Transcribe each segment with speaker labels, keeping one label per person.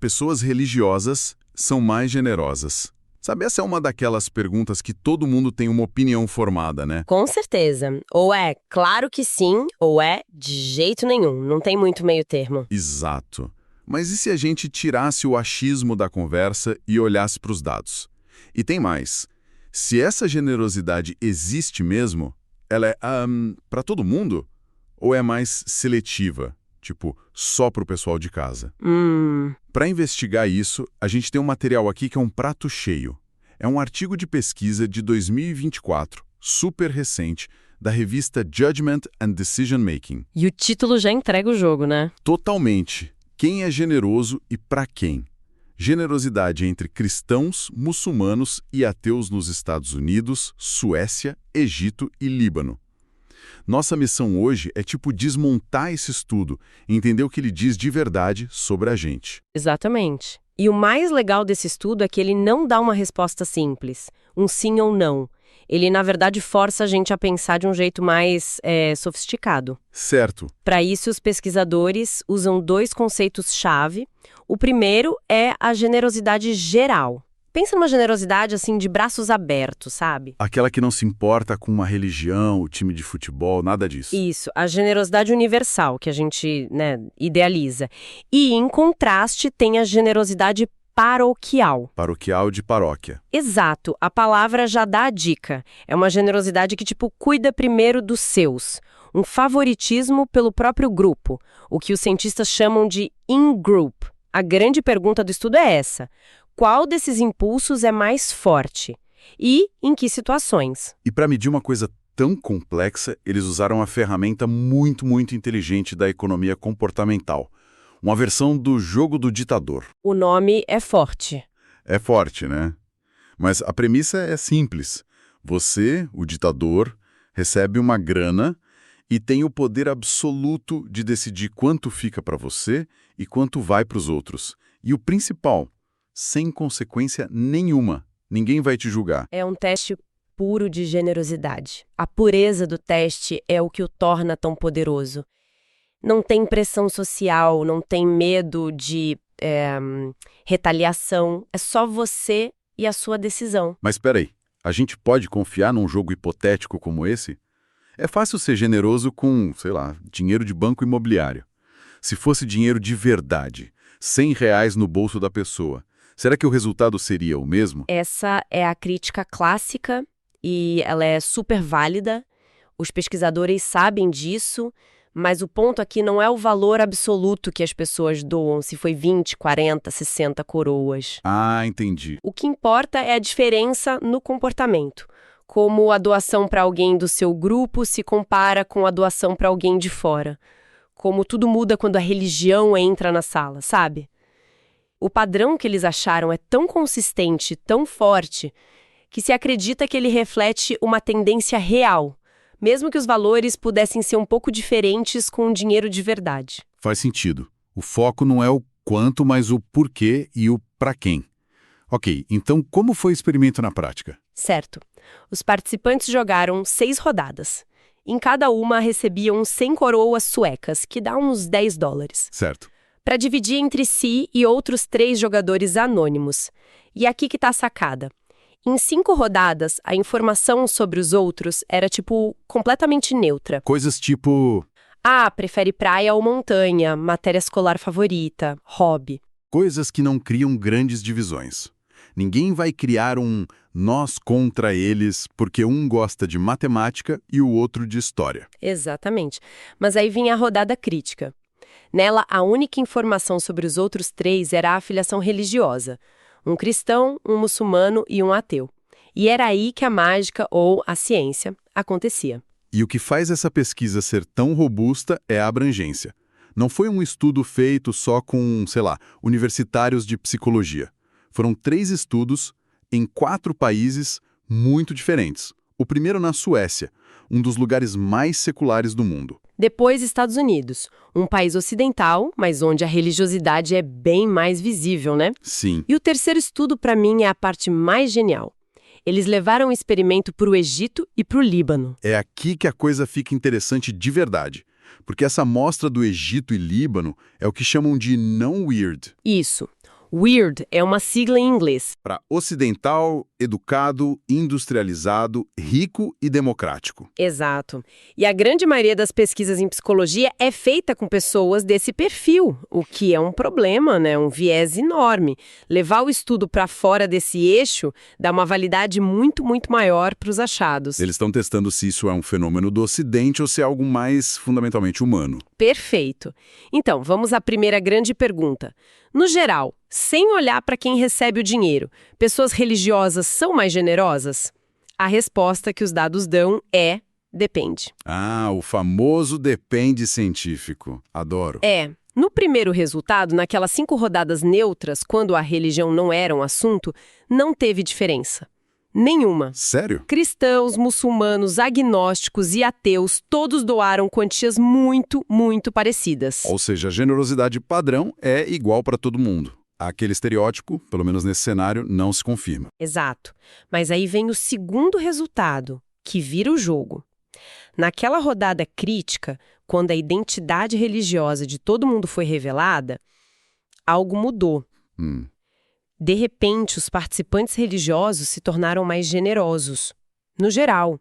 Speaker 1: pessoas religiosas são mais generosas? Sabe, essa é uma daquelas perguntas que todo mundo tem uma opinião formada, né?
Speaker 2: Com certeza. Ou é claro que sim, ou é de jeito nenhum. Não tem muito meio termo.
Speaker 1: Exato. Mas e se a gente tirasse o achismo da conversa e olhasse para os dados? E tem mais. Se essa generosidade existe mesmo, ela é para todo mundo? Ou é mais seletiva? Tipo, só para o pessoal de casa? Para investigar isso, a gente tem um material aqui que é um prato cheio. É um artigo de pesquisa de 2024, super recente, da revista Judgment and Decision Making.
Speaker 2: E o título já entrega o jogo, né?
Speaker 1: Totalmente. Quem é generoso e para quem? Generosidade entre cristãos, muçulmanos e ateus nos Estados Unidos, Suécia, Egito e Líbano. Nossa missão hoje é desmontar esse estudo, entender o que ele diz de verdade sobre a gente.
Speaker 2: Exatamente. E o mais legal desse estudo é que ele não dá uma resposta simples, um sim ou não. Ele, na verdade, força a gente a pensar de um jeito mais sofisticado.
Speaker 1: Certo.
Speaker 2: Para isso, os pesquisadores usam 2 conceitos-chave. O primeiro é a generosidade geral. Pensa numa generosidade, assim, de braços abertos, sabe?
Speaker 1: Aquela que não se importa com uma religião, o time de futebol, nada disso.
Speaker 2: Isso, a generosidade universal, que a gente, idealiza. E, em contraste, tem a generosidade paroquial.
Speaker 1: Paroquial de paróquia.
Speaker 2: Exato, a palavra já dá a dica. É uma generosidade que, cuida primeiro dos seus. Um favoritismo pelo próprio grupo, o que os cientistas chamam de in-group. A grande pergunta do estudo é essa: qual desses impulsos é mais forte? E em que situações?
Speaker 1: E para medir uma coisa tão complexa, eles usaram uma ferramenta muito, muito inteligente da economia comportamental. Uma versão do jogo do ditador.
Speaker 2: O nome é forte.
Speaker 1: É forte, né? Mas a premissa é simples. Você, o ditador, recebe uma grana e tem o poder absoluto de decidir quanto fica para você e quanto vai para os outros. E o principal, sem consequência nenhuma. Ninguém vai te julgar.
Speaker 2: É um teste puro de generosidade. A pureza do teste é o que o torna tão poderoso. Não tem pressão social, não tem medo de retaliação. É só você e a sua decisão.
Speaker 1: Mas espera aí, a gente pode confiar num jogo hipotético como esse? É fácil ser generoso com, dinheiro de banco imobiliário. Se fosse dinheiro de verdade, R$100 no bolso da pessoa, será que o resultado seria o mesmo?
Speaker 2: Essa é a crítica clássica e ela é super válida. Os pesquisadores sabem disso, mas o ponto aqui não é o valor absoluto que as pessoas doam, se foi 20, 40, 60 coroas.
Speaker 1: Ah, entendi.
Speaker 2: O que importa é a diferença no comportamento. Como a doação para alguém do seu grupo se compara com a doação para alguém de fora. Como tudo muda quando a religião entra na sala, sabe? O padrão que eles acharam é tão consistente, tão forte, que se acredita que ele reflete uma tendência real, mesmo que os valores pudessem ser um pouco diferentes com o dinheiro de verdade.
Speaker 1: Faz sentido. O foco não é o quanto, mas o porquê e o para quem. Ok, então como foi o experimento na prática?
Speaker 2: Certo. Os participantes jogaram 6 rodadas. Em cada uma recebiam 100 coroas suecas, que dá uns $10.
Speaker 1: Certo.
Speaker 2: Para dividir entre si e outros 3 jogadores anônimos. E aqui que está a sacada. Em 5 rodadas, a informação sobre os outros era, completamente neutra.
Speaker 1: Coisas tipo...
Speaker 2: prefere praia ou montanha, matéria escolar favorita, hobby.
Speaker 1: Coisas que não criam grandes divisões. Ninguém vai criar um nós contra eles porque um gosta de matemática e o outro de história.
Speaker 2: Exatamente. Mas aí vinha a rodada crítica. Nela, a única informação sobre os outros 3 era a afiliação religiosa. Um cristão, um muçulmano e um ateu. E era aí que a mágica, ou a ciência, acontecia.
Speaker 1: E o que faz essa pesquisa ser tão robusta é a abrangência. Não foi um estudo feito só com, universitários de psicologia. Foram 3 estudos em 4 países muito diferentes. O primeiro na Suécia, um dos lugares mais seculares do mundo.
Speaker 2: Depois, Estados Unidos, um país ocidental, mas onde a religiosidade é bem mais visível, né?
Speaker 1: Sim.
Speaker 2: E o terceiro estudo, para mim, é a parte mais genial. Eles levaram o experimento para o Egito e para o Líbano.
Speaker 1: É aqui que a coisa fica interessante de verdade. Porque essa amostra do Egito e Líbano é o que chamam de não weird.
Speaker 2: Isso. WEIRD é uma sigla em inglês.
Speaker 1: Para ocidental, educado, industrializado, rico e democrático.
Speaker 2: Exato. E a grande maioria das pesquisas em psicologia é feita com pessoas desse perfil, o que é um problema, né? Um viés enorme. Levar o estudo para fora desse eixo dá uma validade muito, muito maior para os achados.
Speaker 1: Eles estão testando se isso é um fenômeno do Ocidente ou se é algo mais fundamentalmente humano.
Speaker 2: Perfeito. Então, vamos à primeira grande pergunta. No geral, sem olhar para quem recebe o dinheiro, pessoas religiosas são mais generosas? A resposta que os dados dão é: depende.
Speaker 1: Ah, o famoso depende científico. Adoro.
Speaker 2: No primeiro resultado, naquelas 5 rodadas neutras, quando a religião não era um assunto, não teve diferença. Nenhuma.
Speaker 1: Sério?
Speaker 2: Cristãos, muçulmanos, agnósticos e ateus, todos doaram quantias muito, muito parecidas.
Speaker 1: Ou seja, a generosidade padrão é igual para todo mundo. Aquele estereótipo, pelo menos nesse cenário, não se confirma.
Speaker 2: Exato. Mas aí vem o segundo resultado, que vira o jogo. Naquela rodada crítica, quando a identidade religiosa de todo mundo foi revelada, algo mudou. De repente, os participantes religiosos se tornaram mais generosos. No geral,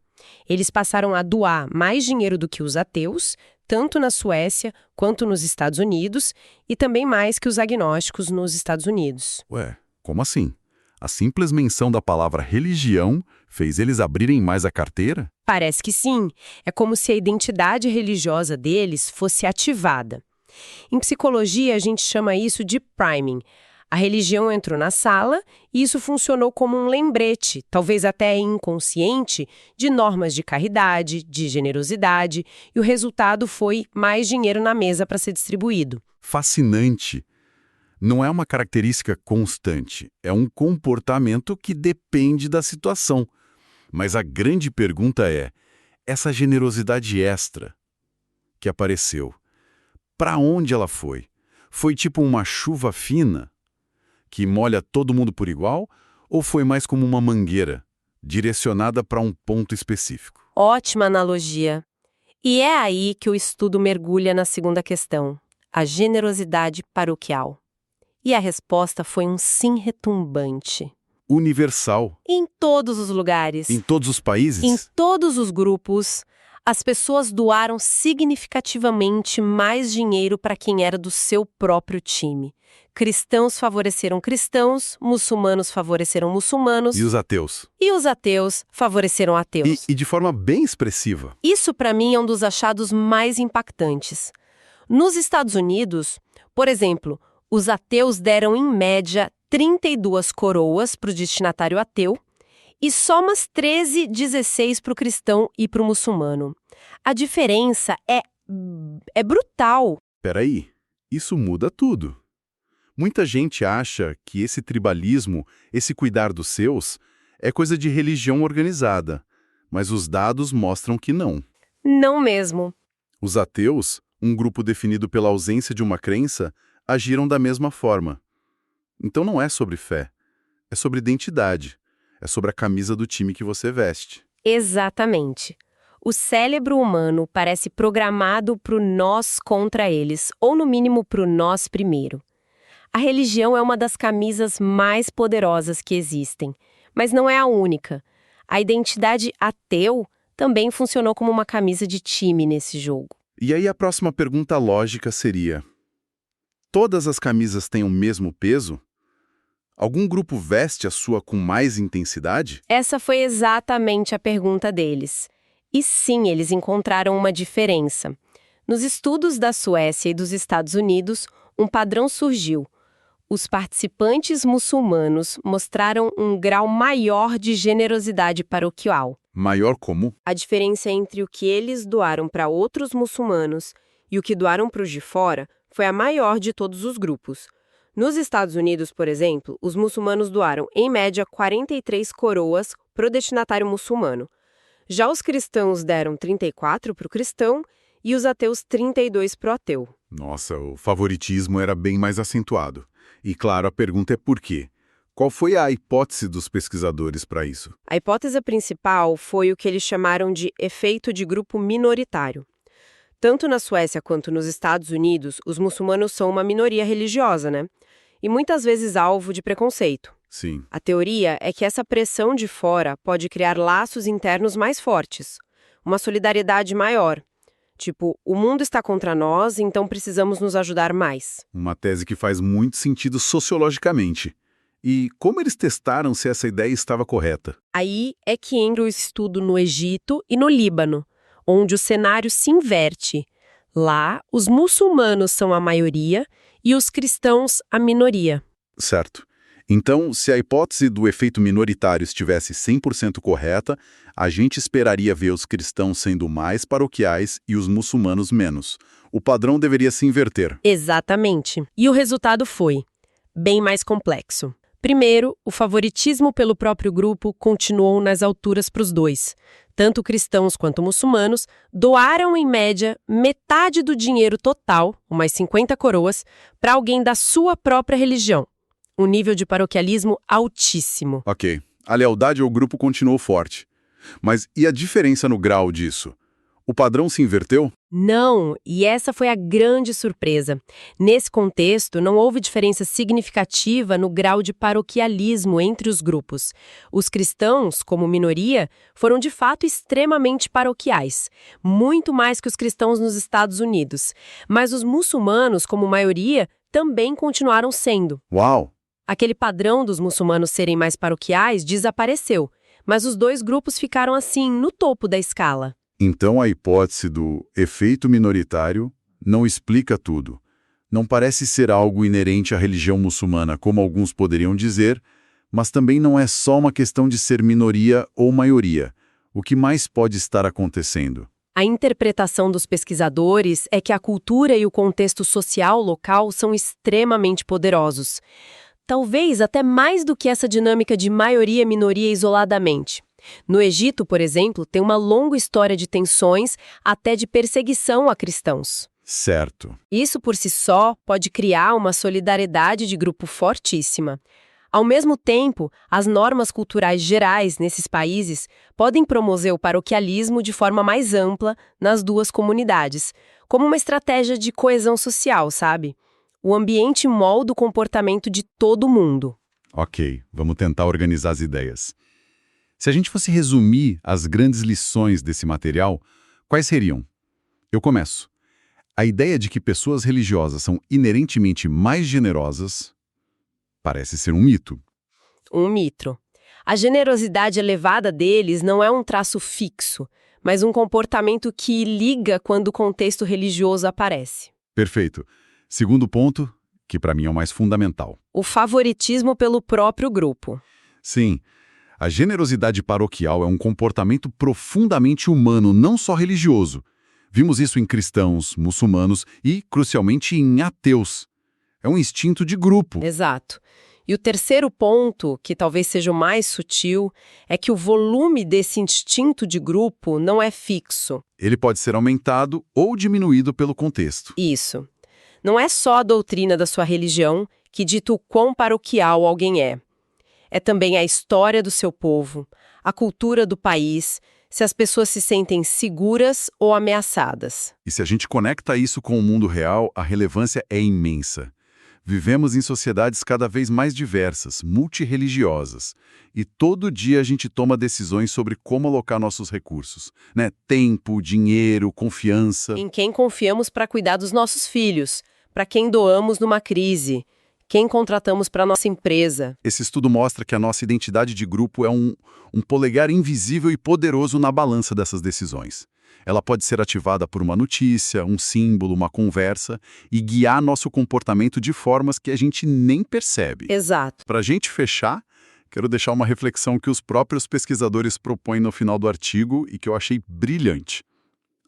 Speaker 2: eles passaram a doar mais dinheiro do que os ateus, tanto na Suécia quanto nos Estados Unidos, e também mais que os agnósticos nos Estados Unidos.
Speaker 1: Ué, como assim? A simples menção da palavra religião fez eles abrirem mais a carteira?
Speaker 2: Parece que sim. É como se a identidade religiosa deles fosse ativada. Em psicologia, a gente chama isso de priming. A religião entrou na sala e isso funcionou como um lembrete, talvez até inconsciente, de normas de caridade, de generosidade, e o resultado foi mais dinheiro na mesa para ser distribuído.
Speaker 1: Fascinante. Não é uma característica constante, é um comportamento que depende da situação. Mas a grande pergunta é, essa generosidade extra que apareceu, para onde ela foi? Foi tipo uma chuva fina que molha todo mundo por igual, ou foi mais como uma mangueira, direcionada para um ponto específico?
Speaker 2: Ótima analogia. E é aí que o estudo mergulha na segunda questão, a generosidade paroquial. E a resposta foi um sim retumbante.
Speaker 1: Universal.
Speaker 2: Em todos os lugares.
Speaker 1: Em todos os países?
Speaker 2: Em todos os grupos, as pessoas doaram significativamente mais dinheiro para quem era do seu próprio time. Cristãos favoreceram cristãos, muçulmanos favoreceram muçulmanos.
Speaker 1: E os ateus?
Speaker 2: E os ateus favoreceram ateus.
Speaker 1: E de forma bem expressiva.
Speaker 2: Isso, para mim, é um dos achados mais impactantes. Nos Estados Unidos, por exemplo, os ateus deram, em média, 32 coroas para o destinatário ateu e só umas 13, 16 para o cristão e para o muçulmano. A diferença é brutal.
Speaker 1: Peraí, isso muda tudo. Muita gente acha que esse tribalismo, esse cuidar dos seus, é coisa de religião organizada, mas os dados mostram que não.
Speaker 2: Não mesmo.
Speaker 1: Os ateus, um grupo definido pela ausência de uma crença, agiram da mesma forma. Então não é sobre fé, é sobre identidade, é sobre a camisa do time que você veste.
Speaker 2: Exatamente. O cérebro humano parece programado para o nós contra eles, ou no mínimo para o nós primeiro. A religião é uma das camisas mais poderosas que existem, mas não é a única. A identidade ateu também funcionou como uma camisa de time nesse jogo.
Speaker 1: E aí a próxima pergunta lógica seria: todas as camisas têm o mesmo peso? Algum grupo veste a sua com mais intensidade?
Speaker 2: Essa foi exatamente a pergunta deles. E sim, eles encontraram uma diferença. Nos estudos da Suécia e dos Estados Unidos, um padrão surgiu. Os participantes muçulmanos mostraram um grau maior de generosidade paroquial.
Speaker 1: Maior como?
Speaker 2: A diferença entre o que eles doaram para outros muçulmanos e o que doaram para os de fora foi a maior de todos os grupos. Nos Estados Unidos, por exemplo, os muçulmanos doaram, em média, 43 coroas para o destinatário muçulmano. Já os cristãos deram 34 para o cristão e os ateus 32 para o ateu.
Speaker 1: Nossa, o favoritismo era bem mais acentuado. E claro, a pergunta é por quê? Qual foi a hipótese dos pesquisadores para isso?
Speaker 2: A hipótese principal foi o que eles chamaram de efeito de grupo minoritário. Tanto na Suécia quanto nos Estados Unidos, os muçulmanos são uma minoria religiosa, né? e muitas vezes alvo de preconceito.
Speaker 1: Sim.
Speaker 2: A teoria é que essa pressão de fora pode criar laços internos mais fortes, uma solidariedade maior. Tipo, o mundo está contra nós, então precisamos nos ajudar mais.
Speaker 1: Uma tese que faz muito sentido sociologicamente. E como eles testaram se essa ideia estava correta?
Speaker 2: Aí é que entra o estudo no Egito e no Líbano, onde o cenário se inverte. Lá, os muçulmanos são a maioria e os cristãos a minoria.
Speaker 1: Certo. Então, se a hipótese do efeito minoritário estivesse 100% correta, a gente esperaria ver os cristãos sendo mais paroquiais e os muçulmanos menos. O padrão deveria se inverter.
Speaker 2: Exatamente. E o resultado foi bem mais complexo. Primeiro, o favoritismo pelo próprio grupo continuou nas alturas para os dois. Tanto cristãos quanto muçulmanos doaram, em média, metade do dinheiro total, umas 50 coroas, para alguém da sua própria religião. Um nível de paroquialismo altíssimo.
Speaker 1: Ok. A lealdade ao grupo continuou forte. Mas e a diferença no grau disso? O padrão se inverteu?
Speaker 2: Não, e essa foi a grande surpresa. Nesse contexto, não houve diferença significativa no grau de paroquialismo entre os grupos. Os cristãos, como minoria, foram de fato extremamente paroquiais, muito mais que os cristãos nos Estados Unidos. Mas os muçulmanos, como maioria, também continuaram sendo.
Speaker 1: Uau!
Speaker 2: Aquele padrão dos muçulmanos serem mais paroquiais desapareceu, mas os dois grupos ficaram assim, no topo da escala.
Speaker 1: Então a hipótese do efeito minoritário não explica tudo. Não parece ser algo inerente à religião muçulmana, como alguns poderiam dizer, mas também não é só uma questão de ser minoria ou maioria. O que mais pode estar acontecendo?
Speaker 2: A interpretação dos pesquisadores é que a cultura e o contexto social local são extremamente poderosos. Talvez até mais do que essa dinâmica de maioria-minoria isoladamente. No Egito, por exemplo, tem uma longa história de tensões, até de perseguição a cristãos.
Speaker 1: Certo.
Speaker 2: Isso por si só pode criar uma solidariedade de grupo fortíssima. Ao mesmo tempo, as normas culturais gerais nesses países podem promover o paroquialismo de forma mais ampla nas duas comunidades, como uma estratégia de coesão social, sabe? O ambiente molda o comportamento de todo mundo.
Speaker 1: Ok, vamos tentar organizar as ideias. Se a gente fosse resumir as grandes lições desse material, quais seriam? Eu começo. A ideia de que pessoas religiosas são inerentemente mais generosas parece ser um mito.
Speaker 2: Um mito. A generosidade elevada deles não é um traço fixo, mas um comportamento que liga quando o contexto religioso aparece.
Speaker 1: Perfeito. Segundo ponto, que para mim é o mais fundamental.
Speaker 2: O favoritismo pelo próprio grupo.
Speaker 1: Sim, a generosidade paroquial é um comportamento profundamente humano, não só religioso. Vimos isso em cristãos, muçulmanos e, crucialmente, em ateus. É um instinto de grupo.
Speaker 2: Exato. E o terceiro ponto, que talvez seja o mais sutil, é que o volume desse instinto de grupo não é fixo.
Speaker 1: Ele pode ser aumentado ou diminuído pelo contexto.
Speaker 2: Isso. Não é só a doutrina da sua religião que dita o quão paroquial alguém é. É também a história do seu povo, a cultura do país, se as pessoas se sentem seguras ou ameaçadas.
Speaker 1: E se a gente conecta isso com o mundo real, a relevância é imensa. Vivemos em sociedades cada vez mais diversas, multirreligiosas, e todo dia a gente toma decisões sobre como alocar nossos recursos, né? Tempo, dinheiro, confiança.
Speaker 2: Em quem confiamos para cuidar dos nossos filhos, para quem doamos numa crise, quem contratamos para nossa empresa.
Speaker 1: Esse estudo mostra que a nossa identidade de grupo é um polegar invisível e poderoso na balança dessas decisões. Ela pode ser ativada por uma notícia, um símbolo, uma conversa e guiar nosso comportamento de formas que a gente nem percebe.
Speaker 2: Exato.
Speaker 1: Para a gente fechar, quero deixar uma reflexão que os próprios pesquisadores propõem no final do artigo e que eu achei brilhante.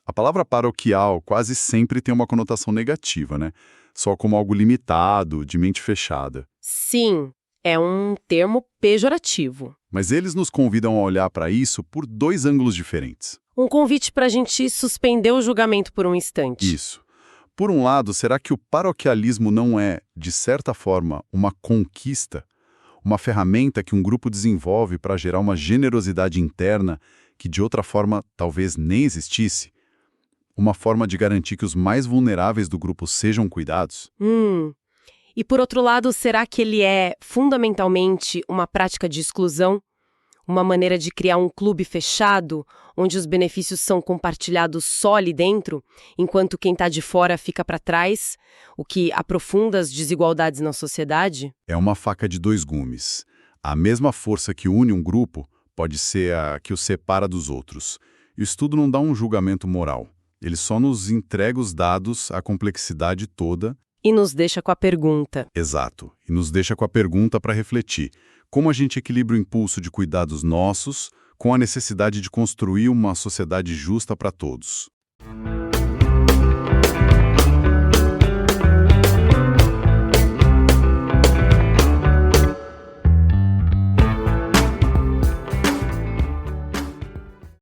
Speaker 1: A palavra paroquial quase sempre tem uma conotação negativa, né? Só como algo limitado, de mente fechada.
Speaker 2: Sim, é um termo pejorativo.
Speaker 1: Mas eles nos convidam a olhar para isso por dois ângulos diferentes.
Speaker 2: Um convite para a gente suspender o julgamento por um instante.
Speaker 1: Isso. Por um lado, será que o paroquialismo não é, de certa forma, uma conquista? Uma ferramenta que um grupo desenvolve para gerar uma generosidade interna que, de outra forma, talvez nem existisse? Uma forma de garantir que os mais vulneráveis do grupo sejam cuidados?
Speaker 2: E por outro lado, será que ele é fundamentalmente uma prática de exclusão? Uma maneira de criar um clube fechado, onde os benefícios são compartilhados só ali dentro, enquanto quem está de fora fica para trás, o que aprofunda as desigualdades na sociedade?
Speaker 1: É uma faca de dois gumes. A mesma força que une um grupo pode ser a que o separa dos outros. E o estudo não dá um julgamento moral. Ele só nos entrega os dados, a complexidade toda.
Speaker 2: E nos deixa com a pergunta:
Speaker 1: Exato. E nos deixa com a pergunta para refletir. Como a gente equilibra o impulso de cuidar dos nossos com a necessidade de construir uma sociedade justa para todos?